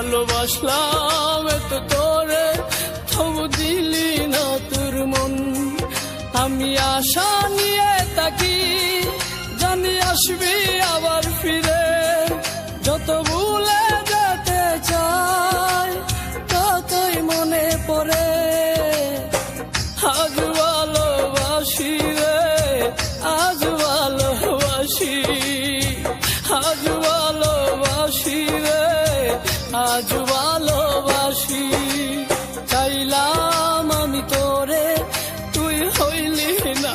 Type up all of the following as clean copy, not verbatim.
ভালোবাসলাম এত তোরে, তবু দিলি না তোর মন। আমি আশা নিয়ে তাকি, জানি আসবি আবার ফিরে। যত ভুলে যেতে চাই, ততই মনে পড়ে। আজ ভালোবাসি রে, আজ ভালোবাসি, আজ ভালোবাসি রে, আজ ভালোবাসি। চাইলাম আমি তোরে, তুই হইলি না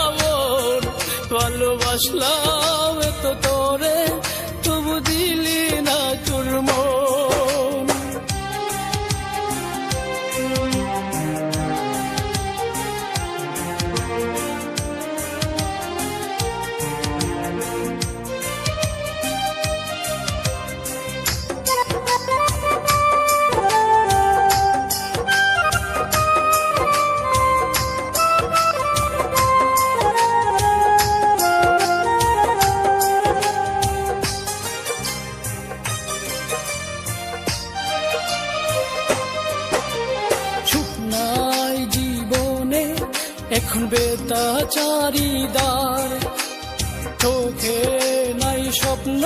আমার। ভালোবাসলাম এত তোরে, তবু দিলি না তোর মন। এখন বেতাচারিদার, চোখে নাই স্বপ্ন,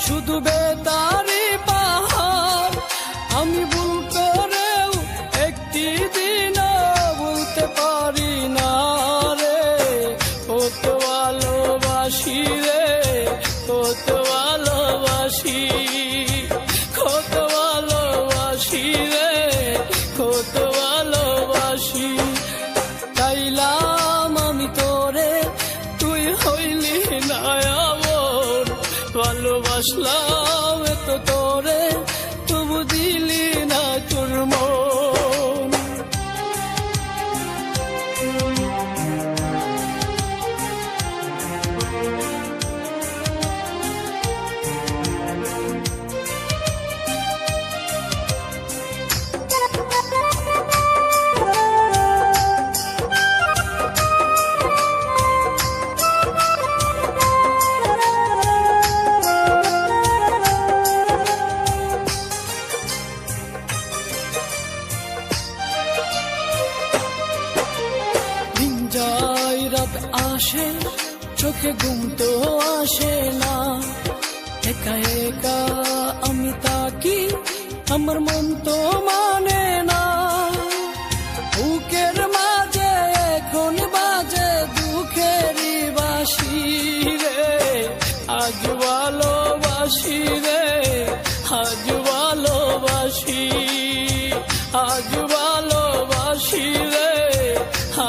শুধু বেতারি পাহাড়। আমি ভুল করেও একটি দিন বলতে পারি না রে, কত ভালোবাসি রে, কত ভালোবাসি, কত ভালোবাসি রে, কত ভালোবাসি। চাইলাম আমি তোরে, তুই হইলি না আমার। ভালোবাসলাম এত তোরে, তবু দিলি না তোর মন। রাত আসে, চোখে ঘুম তো আসে না। একা একা আমি তাকি, আমার মন তো মানে না। বুকের মাঝে এখন বাজে দুঃখেরই বাঁশি রে। আজ ভালোবাসি রে, আজ ভালোবাসি, আজ ভালোবাসি রে,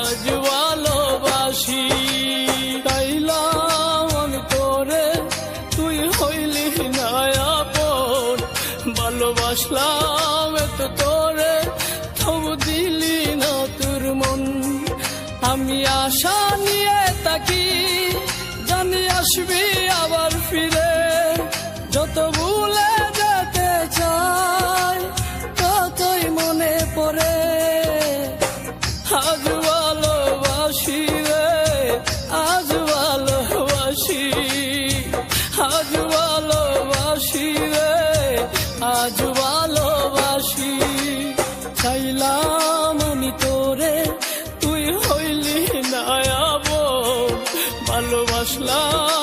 আজ ভালোবাসি। চাইলাম আমি তোরে, তুই হইলি না আপন। ভালোবাসলাম এত তোরে, তবু দিলি না তোর মন। আমি আশা নিয়ে তাকি, জানি আসবি আবার ফিরে। যত ভুলে যেতে চাই, ততই মনে পড়ে। আজ ভালোবাসি রে, আজ ভালোবাসি, আজ ভালোবাসি রে, আজ ভালোবাসি। চাইলাম আমি তোরে, তুই হইলি না আপন। ভালোবাসলাম